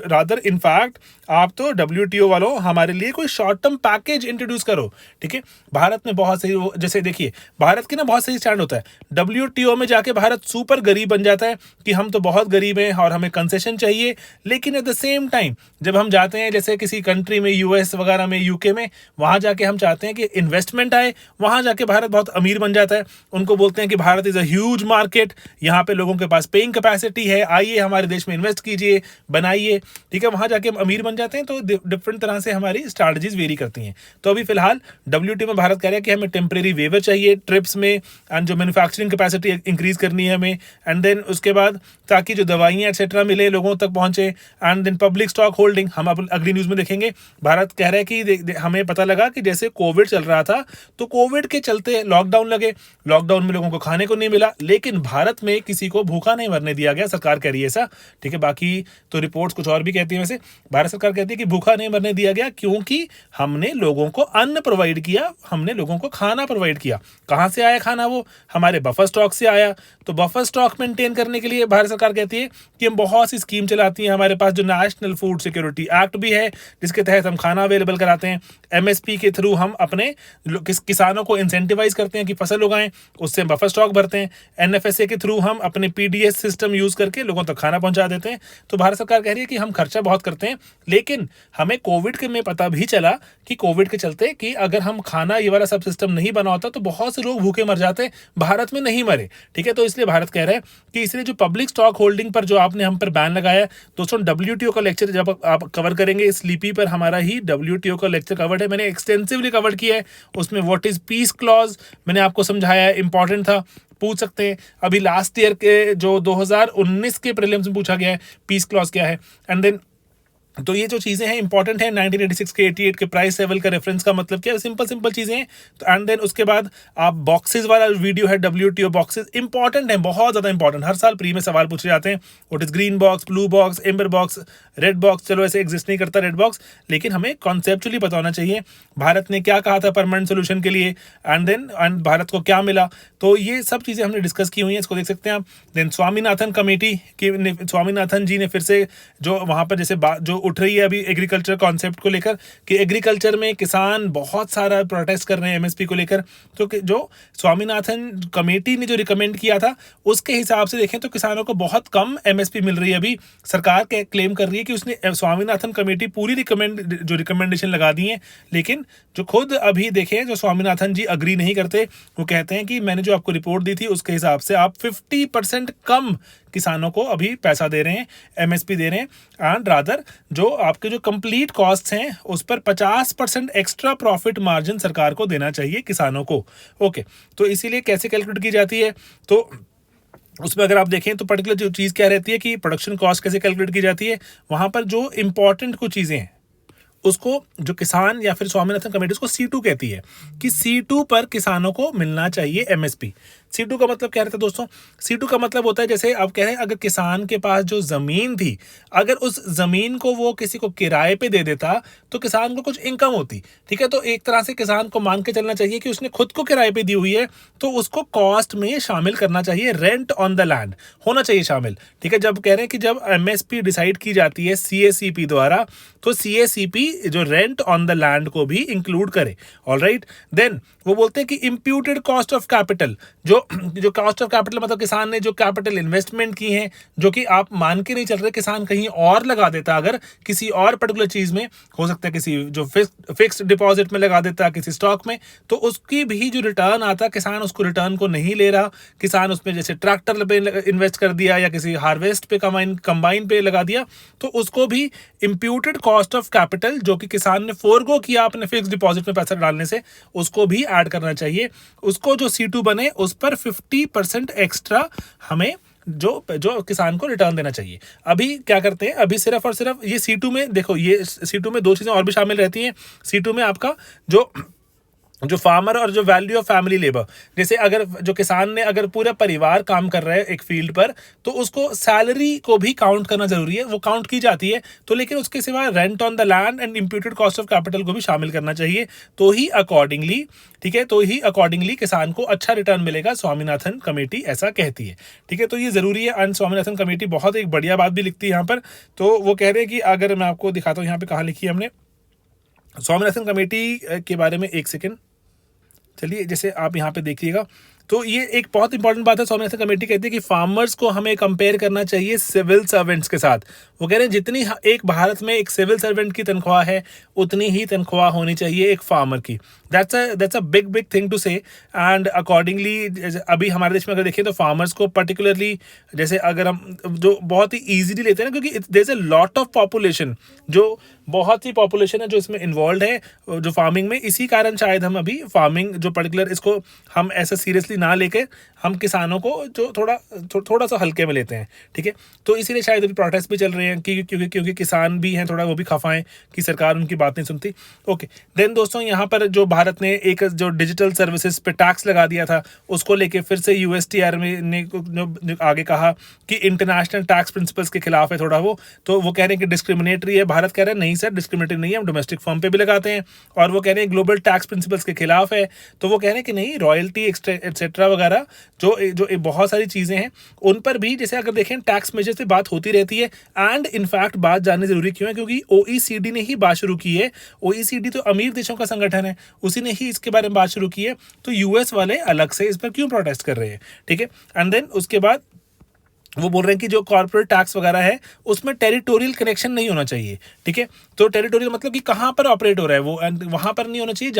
रादर इनफैक्ट आप तो डब्ल्यूटीओ वालों हमारे लिए कोई शॉर्ट टर्म पैकेज इंट्रोड्यूस करो। ठीक है, भारत में बहुत सही, जैसे देखिए भारत भारत की ना बहुत सही स्टैंड होता है। WTO में जाके भारत सुपर गरीब बन जाता है कि हम तो बहुत गरीब हैं और हमें कंसेशन चाहिए, लेकिन एट द सेम टाइम जब हम जाते हैं जैसे किसी कंट्री में, US वगैरह में, UK में, वहाँ जाके हम चाहते हैं कि इन्वेस्टमेंट आए, वहाँ जाके भारत बहुत अमीर बन जाता है। उनको बोलते हैं कि Bharat is a huge market, यहाँ पे लोगों के पास पेइंग कैपेसिटी है, आइए हमारे देश में इन्वेस्ट कीजिए, बनाइए, ठीक है, वहाँ जाके हम अमीर बन जाते हैं। तो डिफरेंट तरह से हमारी स्ट्रैटेजीज वेरी करती हैं। तो अभी फिलहाल WTO में भारत कह रहा है कि हमें टेम्परेरी वेवर चाहिए ट्रिप्स में, एंड जो मैन्युफैक्चरिंग कैपेसिटी इंक्रीज करनी है हमें, एंड देन उसके बाद ताकि जो दवाइयाँ एक्सेट्रा मिले लोगों तक पहुँचे, and then public stock holding. हम अगली न्यूज़ में देखेंगे, भारत कह रहा है कि हमें पता लगा कि जैसे कोविड चल रहा था तो कोविड के चलते लॉकडाउन लगे, लॉकडाउन में लोगों को खाने को नहीं मिला, लेकिन भारत में किसी को भूखा नहीं मरने दिया गया, सरकार कह रही है ऐसा, ठीक है। बाकी तो रिपोर्ट्स कुछ और भी कहती है, वैसे भारत सरकार कहती है कि भूखा नहीं मरने दिया गया क्योंकि हमने लोगों को अन्न प्रोवाइड किया, हमने लोगों को खाना प्रोवाइड किया। कहाँ से आया खाना? वो हमारे बफर स्टॉक से आया। तो बफर स्टॉक मेंटेन करने के लिए भारत सरकार कहती है कि हम बहुत सी स्कीम चलाती हैं, हमारे पास जो नेशनल फूड सिक्योरिटी एक्ट भी है जिसके तहत हम खाना अवेलेबल कराते हैं, MSP के थ्रू हम अपने किसानों को इंसेंटिवाइज करते हैं कि फसल उगाएं, उससे हम बफर स्टॉक भरते हैं, NFSA के थ्रू हम अपने PDS सिस्टम यूज करके लोगों तक खाना पहुंचा देते हैं। तो भारत सरकार कह रही है कि हम खर्चा बहुत करते हैं, लेकिन हमें कोविड के में पता भी चला कि कोविड के चलते कि अगर हम खाना ये वाला सब सिस्टम नहीं बना होता तो बहुत से लोग भूखे मर जाते, भारत में नहीं मरे, ठीक है। तो इसलिए भारत कह रहा है कि इसलिए जो पब्लिक स्टॉक होल्डिंग पर जो आपने हम पर बैन लगाया, दोस्तों WTO का लेक्चर जब आप कवर करेंगे, स्लीपी पर हमारा ही WTO का लेक्चर कवर्ड है, मैंने एक्सटेंसिवली कवर किया है। उसमें व्हाट इज पीस क्लॉज मैंने आपको समझाया है, इंपॉर्टेंट था, पूछ सकते हैं। अभी लास्ट ईयर के जो 2019 के प्रीलिम्स में पूछा गया है पीस क्लॉज क्या है, एंड देन तो ये जो चीज़ें हैं इंपॉर्टेंट है। 1986 के 88 के प्राइस लेवल का रेफरेंस का मतलब क्या है, सिंपल चीज़ें हैं। तो एंड देन उसके बाद आप बॉक्सेस वाला वीडियो है, WTO बॉक्सेस इंपॉर्टेंट है, बहुत ज़्यादा इंपॉर्टेंट, हर साल प्री में सवाल पूछे जाते हैं। What is green box, blue box, amber box, red box. चलो ऐसे एग्जिस्ट नहीं करता रेड बॉक्स, लेकिन हमें कॉन्सेप्चुअली पता होना चाहिए भारत ने क्या कहा था परमानेंट सोल्यूशन के लिए, एंड भारत को क्या मिला। तो ये सब चीज़ें हमने डिस्कस की हुई हैं, इसको देख सकते हैं आप। देन स्वामीनाथन कमेटी की, स्वामीनाथन जी ने फिर से जो वहाँ पर जैसे जो उठ रही है अभी एग्रीकल्चर कॉन्सेप्ट को लेकर कि एग्रीकल्चर में किसान बहुत सारा प्रोटेस्ट कर रहे हैं MSP को लेकर, तो जो स्वामीनाथन कमेटी ने जो रिकमेंड किया था उसके हिसाब से देखें तो किसानों को बहुत कम MSP मिल रही है। अभी सरकार के क्लेम कर रही है कि उसने स्वामीनाथन कमेटी पूरी रिकमेंडेशन लगा दी है, लेकिन जो खुद अभी देखें जो स्वामीनाथन जी अग्री नहीं करते, वो कहते हैं कि मैंने जो आपको रिपोर्ट दी थी उसके हिसाब से आप 50% कम किसानों को अभी पैसा दे रहे हैं, MSP दे रहे हैं, एंड रादर जो आपके जो कंप्लीट कॉस्ट हैं उस पर 50% एक्स्ट्रा प्रॉफिट मार्जिन सरकार को देना चाहिए किसानों को। ओके, तो इसीलिए कैसे कैलकुलेट की जाती है, तो उसमें अगर आप देखें तो पर्टिकुलर जो चीज़ क्या रहती है कि प्रोडक्शन कॉस्ट कैसे कैलकुलेट की जाती है, वहाँ पर जो इंपॉर्टेंट कुछ चीज़ें हैं उसको जो किसान या फिर स्वामीनाथन कमेटी उसको C2 कहती है कि C2 पर किसानों को मिलना चाहिए MSP। C2 का मतलब क्या रहता है दोस्तों? C2 का मतलब होता है जैसे आप कह रहे हैं अगर किसान के पास जो ज़मीन थी, अगर उस ज़मीन को वो किसी को किराए पे दे देता तो किसान को कुछ इनकम होती, ठीक है। तो एक तरह से किसान को मान के चलना चाहिए कि उसने खुद को किराए पे दी हुई है तो उसको कॉस्ट में शामिल करना चाहिए, रेंट ऑन द लैंड होना चाहिए शामिल, ठीक है। जब कह रहे हैं कि जब MSP डिसाइड की जाती है CACP द्वारा तो CACP जो रेंट ऑन द लैंड को भी इंक्लूड करे, ऑलराइट। देन वो बोलते हैं कि इम्प्यूटेड कॉस्ट ऑफ कैपिटल, जो कॉस्ट ऑफ कैपिटल मतलब किसान ने जो कैपिटल इन्वेस्टमेंट की है जो कि आप मान के नहीं चल रहे, किसान कहीं और लगा देता, अगर किसी और पर्टिकुलर चीज़ में हो सकता है किसी जो फिक्स्ड डिपॉजिट में लगा देता, किसी स्टॉक में, तो उसकी भी जो रिटर्न आता किसान उसको रिटर्न को नहीं ले रहा, किसान उसमें जैसे ट्रैक्टर पे इन्वेस्ट कर दिया या किसी हार्वेस्ट पे कंबाइन पे लगा दिया, तो उसको भी इम्प्यूटेड कॉस्ट ऑफ कैपिटल जो कि किसान ने फोरगो किया अपने फिक्स डिपॉजिट में पैसा डालने से, उसको भी ऐड करना चाहिए। उसको जो C2 बने उस पर 50% एक्स्ट्रा हमें जो किसान को रिटर्न देना चाहिए। अभी क्या करते हैं, अभी सिर्फ और सिर्फ ये C2 में देखो, ये C2 में दो चीज़ें और भी शामिल रहती हैं। C2 में आपका जो फार्मर और जो वैल्यू ऑफ फैमिली लेबर, जैसे अगर जो किसान ने अगर पूरा परिवार काम कर रहा है एक फील्ड पर तो उसको सैलरी को भी काउंट करना जरूरी है, वो काउंट की जाती है, तो लेकिन उसके सिवा rent on the land and imputed cost of capital को भी शामिल करना चाहिए, तो ही अकॉर्डिंगली, ठीक है, तो ही अकॉर्डिंगली किसान को अच्छा रिटर्न मिलेगा। स्वामीनाथन कमेटी ऐसा कहती है, ठीक है। तो ये जरूरी है, एंड स्वामीनाथन कमेटी बहुत एक बढ़िया बात भी लिखती है यहाँ पर। तो वो कह रहे हैं कि अगर मैं आपको दिखाता हूँ यहाँ पे कहाँ लिखी है हमने स्वामीनाथन कमेटी के बारे में, एक सेकेंड, चलिए जैसे आप यहाँ पे देखिएगा, तो ये एक बहुत इंपॉर्टेंट बात है। स्वामीनाथन कमेटी कहती है कि फार्मर्स को हमें कंपेयर करना चाहिए सिविल सर्वेंट्स के साथ। वो कह रहे हैं जितनी एक भारत में एक सिविल सर्वेंट की तनख्वाह है उतनी ही तनख्वाह होनी चाहिए एक फार्मर की। That's a big thing to say. And accordingly अभी हमारे देश में अगर देखें तो फार्मर्स को पर्टिकुलरली, जैसे अगर हम जो बहुत ही ईजिली लेते हैं ना, क्योंकि there is a lot of population, जो बहुत ही पॉपुलेशन है जो इसमें इन्वॉल्व है जो फार्मिंग में, इसी कारण शायद हम अभी फार्मिंग जो पर्टिकुलर इसको हम ऐसा सीरियसली ना लेके हम किसानों को जो थोड़ा सा हल्के में लेते हैं, ठीक है। तो इसीलिए शायद अभी प्रोटेस्ट भी चल रहे हैं क्योंकि किसान भी हैं थोड़ा, वो भी खफा हैं कि सरकार उनकी बात नहीं सुनती। ओके, देन दोस्तों यहाँ पर जो भारत ने एक जो डिजिटल सर्विसेज पे टैक्स लगा दिया था, उसको लेके फिर से यूएसटीआर ने आगे कहा कि इंटरनेशनल टैक्स प्रिंसिपल्स के खिलाफ है थोड़ा वो, तो वो कह रहे हैं कि डिस्क्रिमिनेटरी है। भारत कह रहे हैं नहीं सर, डिस्क्रिमिनेटरी नहीं है, हम डोमेस्टिक फर्म पे भी लगाते हैं। और वो कह रहे हैं ग्लोबल टैक्स प्रिंसिपल्स के खिलाफ है, तो वो कह रहे हैं कि नहीं, रॉयल्टी एक्सेट्रा वगैरह जो बहुत सारी चीज़ें हैं उन पर भी, जैसे अगर देखें टैक्स मेजर्स पे बात होती रहती है। एंड इनफैक्ट बात जाननी जरूरी क्यों है, क्योंकि ओईसीडी ने ही बात शुरू की है। ओईसीडी तो अमीर देशों का संगठन है, उसी ने ही इसके बारे में बात शुरू की है। तो यूएस वाले अलग से इस पर क्यों प्रोटेस्ट कर रहे हैं, ठीक है। एंड देन उसके बाद वो बोल रहे हैं कि जो कॉर्पोरेट टैक्स वगैरह है उसमें टेरिटोरियल कनेक्शन नहीं होना चाहिए, ठीक है। तो टेरिटोरियल मतलब कि कहाँ पर ऑपरेट हो रहा है वो, एंड वहाँ पर नहीं होना चाहिए,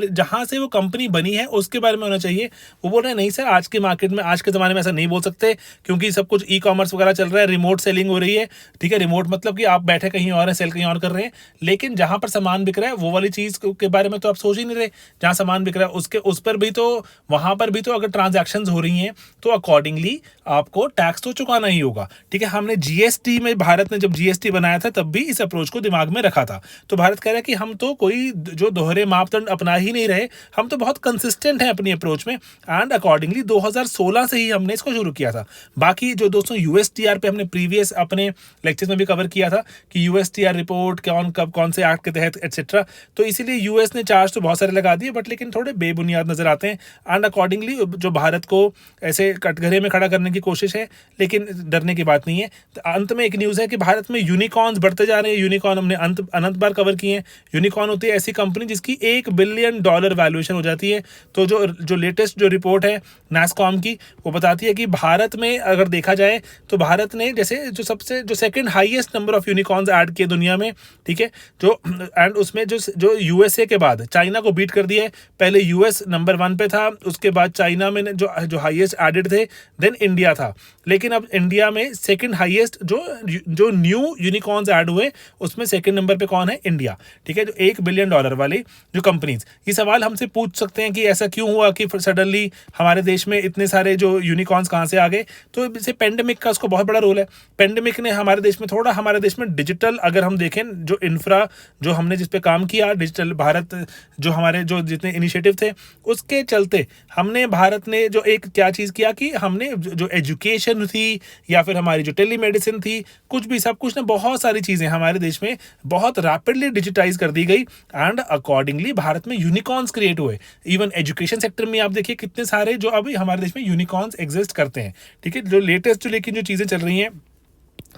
जहाँ से वो कंपनी बनी है उसके बारे में होना चाहिए। वो बोल रहे हैं नहीं सर, आज के मार्केट में, आज के ज़माने में ऐसा नहीं बोल सकते, क्योंकि सब कुछ ई कॉमर्स वगैरह चल रहा है, रिमोट सेलिंग हो रही है, ठीक है। रिमोट मतलब कि आप बैठे कहीं और हैं, सेल कहीं और कर रहे हैं, लेकिन जहाँ पर सामान बिक रहा है वो वाली चीज़ के बारे में तो आप सोच ही नहीं रहे। जहाँ सामान बिक रहा है उस पर भी तो, वहाँ पर भी तो अगर ट्रांजैक्शंस हो रही हैं तो अकॉर्डिंगली आपको टैक्स तो चुकाना ही होगा, ठीक है। हमने जीएसटी में, भारत ने जब जीएसटी बनाया था तब भी इस अप्रोच को दिमाग में रखा था। तो भारत कह रहा है कि हम तो कोई जो दोहरे मापदंड अपना ही नहीं रहे, हम तो बहुत कंसिस्टेंट हैं अपनी अप्रोच में। एंड अकॉर्डिंगली 2016 से ही हमने इसको शुरू किया था। बाकी जो दोस्तों यूएसटीआर पे हमने प्रीवियस अपने लेक्चर्स में भी कवर किया था कि यूएसटीआर रिपोर्ट कौन से एक्ट के तहत एटसेट्रा, तो इसीलिए यूएस ने चार्ज तो बहुत सारे लगा दिए, बट लेकिन थोड़े बेबुनियाद नजर आते हैं। एंड अकॉर्डिंगली जो भारत को ऐसे कटघरे में खड़ा करने की कोशिश है, लेकिन डरने की बात नहीं है। तो अंत में एक न्यूज़ है कि भारत में यूनिकॉर्न्स बढ़ते जा रहे हैं। यूनिकॉर्न हमने अनंत बार कवर किए हैं। यूनिकॉर्न होती है ऐसी कंपनी जिसकी $1 बिलियन वैल्यूएशन हो जाती है। तो जो लेटेस्ट जो रिपोर्ट है नैसकॉम की, वो बताती है कि भारत में अगर देखा जाए तो भारत ने जैसे जो second highest number of unicorns add किए दुनिया में, ठीक है। जो एंड उसमें जो यूएसए के बाद चाइना को बीट कर दिया है। पहले यूएस नंबर 1 पे था, उसके बाद चाइना में जो हाईएस्ट एडेड थे, देन इंडिया था। लेकिन अब इंडिया में सेकंड हाईएस्ट जो न्यू यूनिकॉर्न्स ऐड हुए उसमें सेकंड नंबर पे कौन है, इंडिया, ठीक है। जो $1 बिलियन वाली जो कंपनीज, ये सवाल हमसे पूछ सकते हैं कि ऐसा क्यों हुआ कि सडनली हमारे देश में इतने सारे जो यूनिकॉर्न्स कहाँ से आ गए। तो जैसे पेंडेमिक का उसको बहुत बड़ा रोल है। पेंडेमिक ने हमारे देश में डिजिटल, अगर हम देखें जो इंफ्रा जो हमने जिस पे काम किया, डिजिटल भारत जो हमारे जो जितने इनिशिएटिव थे उसके चलते हमने, भारत ने जो एक क्या चीज़ किया कि हमने जो एजुकेशन थी या फिर हमारी जो टेलीमेडिसिन थी, कुछ भी सब कुछ ना, बहुत सारी चीज़ें हमारे देश में बहुत रैपिडली डिजिटाइज कर दी गई। एंड अकॉर्डिंगली भारत में यूनिकॉर्न्स क्रिएट हुए। इवन एजुकेशन सेक्टर में आप देखिए कितने सारे जो अभी हमारे देश में यूनिकॉर्न्स एग्जिस्ट करते हैं, ठीक है। जो लेटेस्ट लेकिन जो चीज़ें चल रही हैं,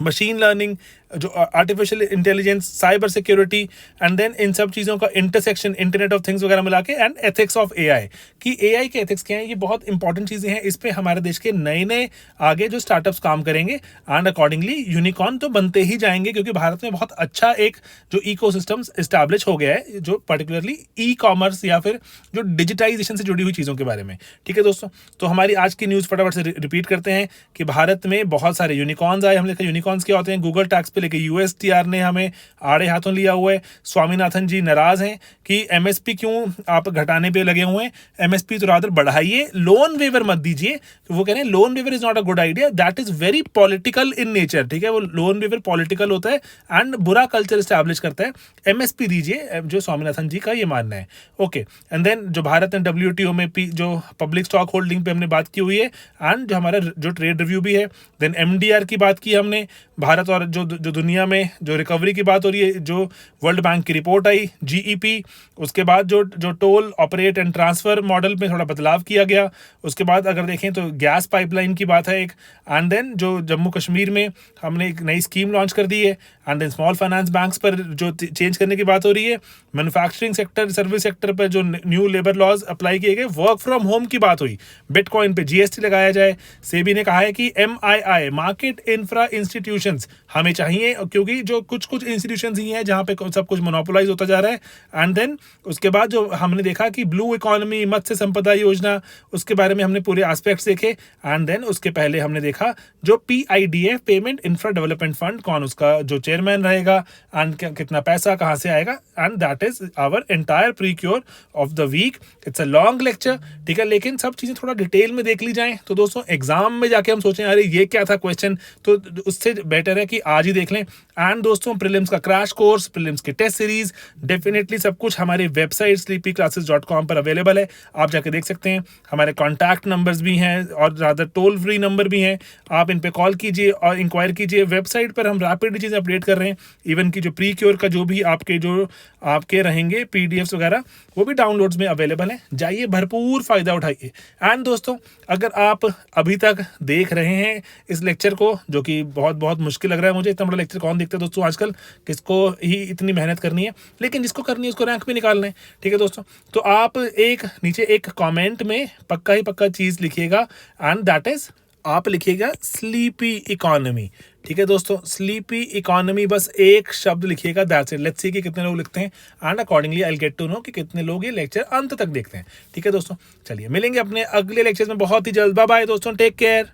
मशीन लर्निंग, जो artificial intelligence, cyber security, and then इन सब चीज़ों का इंटरसेक्शन, इंटरनेट ऑफ थिंग्स वगैरह मिला के, एंड एथिक्स ऑफ एआई, कि एआई के एथिक्स क्या हैं, ये बहुत इंपॉर्टेंट चीज़ें हैं। इस पे हमारे देश के नए आगे जो स्टार्टअप्स काम करेंगे, एंड अकॉर्डिंगली यूनिकॉर्न तो बनते ही जाएंगे, क्योंकि भारत में बहुत अच्छा एक जो इकोसिस्टम इस्टेब्लिश हो गया है, जो पर्टिकुलरली ई कॉमर्स या फिर जो डिजिटाइजेशन से जुड़ी हुई चीज़ों के बारे में, ठीक है दोस्तों। तो हमारी आज की न्यूज़ फटाफट से रिपीट करते हैं कि भारत में बहुत सारे यूनिकॉर्न्स आए। हमने देखा यूनिकॉर्न्स क्या होते हैं। गूगल टैक्स पे लेके यूएसटीआर ने हमें आड़े हाथों लिया हुआ है। स्वामीनाथन जी नाराज हैं कि एमएसपी क्यों आप घटाने पे लगे हुए हैं, एमएसपी तो रादर बढ़ाइए, लोन वेवर मत दीजिए। तो वो कह रहे हैं loan waiver is not a good idea, that is very political in nature, ठीक है। वो लोन वेवर पॉलिटिकल होता है एंड बुरा कल्चर स्टैब्लिश करता है। एमएसपी दीजिए, जो स्वामीनाथन जी का ये मानना है। ओके, एंड देन जो भारत ने डब्ल्यूटीओ में जो पब्लिक स्टॉक होल्डिंग पे हमने बात की हुई है, एंड जो हमारा जो ट्रेड रिव्यू भी है। देन एमडीआर की बात की हमने, भारत और जो दुनिया में जो रिकवरी की बात हो रही है, जो वर्ल्ड बैंक की रिपोर्ट आई, जीईपी। उसके बाद जो toll operate and transfer model में थोड़ा बदलाव किया गया। उसके बाद अगर देखें तो गैस पाइपलाइन की बात है एक। एंड देन जो जम्मू कश्मीर में हमने एक नई स्कीम लॉन्च कर दी है। And then small finance banks पर जो चेंज करने की बात हो रही है, मैन्युफैक्चरिंग सेक्टर, सर्विस सेक्टर पर जो न्यू लेबर लॉज अप्लाई किए गए, वर्क फ्रॉम होम की बात हुई, बिटकॉइन पे जीएसटी लगाया जाए। सेबी ने कहा है कि एमआईआई मार्केट इंफ्रा इंस्टीट्यूशंस हमें चाहिए, क्योंकि जो कुछ कुछ इंस्टीट्यूशंस ही हैं जहां पे सब कुछ मोनोपोलाइज होता जा रहा है। एंड देन उसके बाद जो हमने देखा कि ब्लू इकोनॉमी, मत्स्य संपदा योजना, उसके बारे में हमने पूरे एस्पेक्ट्स देखे। एंड देन उसके पहले हमने देखा जो पीआईडीएफ, पेमेंट इंफ्रा डेवलपमेंट फंड, कौन उसका जो चेयरमैन रहेगा एंड कितना पैसा कहां से आएगा। And that is our entire procure of the week. It's a long lecture, ठीक है, लेकिन सब चीजें थोड़ा डिटेल में देख ली जाएं तो दोस्तों एग्जाम में जाके हम सोचें अरे ये क्या था क्वेश्चन, तो उससे बेटर है कि आज ही देख लें। एंड दोस्तों प्रीलिम्स का क्रैश कोर्स, प्रीलिम्स की टेस्ट सीरीज, डेफिनेटली सब कुछ हमारी वेबसाइट sleepyclasses.com पर अवेलेबल है, आप जाके देख सकते हैं। हमारे कॉन्टैक्ट नंबर्स भी हैं और ज़्यादा टोल फ्री नंबर भी हैं, आप इन पे कॉल कीजिए और इंक्वायर कीजिए। वेबसाइट पर हम रैपिडली चीज़ें अपडेट कर रहे हैं, इवन की जो प्री क्योर का जो भी आपके रहेंगे पीडीएफ्स वगैरह, वो भी डाउनलोड्स में अवेलेबल हैं, जाइए भरपूर फ़ायदा उठाइए। एंड दोस्तों अगर आप अभी तक देख रहे हैं इस लेक्चर को, जो कि बहुत बहुत मुश्किल लग रहा है मुझे, इतना बड़ा लेक्चर कौन देखता है दोस्तों आजकल, किसको ही इतनी मेहनत करनी है, लेकिन जिसको करनी है उसको रैंक भी निकालना है, ठीक है दोस्तों। तो आप नीचे एक कमेंट में पक्का ही पक्का चीज़ लिखिएगा, एंड दैट इज आप लिखिएगा स्लीपी इकोनॉमी, ठीक है दोस्तों, स्लीपी इकोनॉमी, बस एक शब्द लिखिएगा, दैट्स इट। लेट्स सी कि कितने लोग लिखते हैं and accordingly I will get to know कि कितने लोग ये लेक्चर अंत तक देखते हैं, ठीक है दोस्तों। चलिए मिलेंगे अपने अगले लेक्चर में बहुत ही जल्द। बाय बाय दोस्तों, टेक केयर।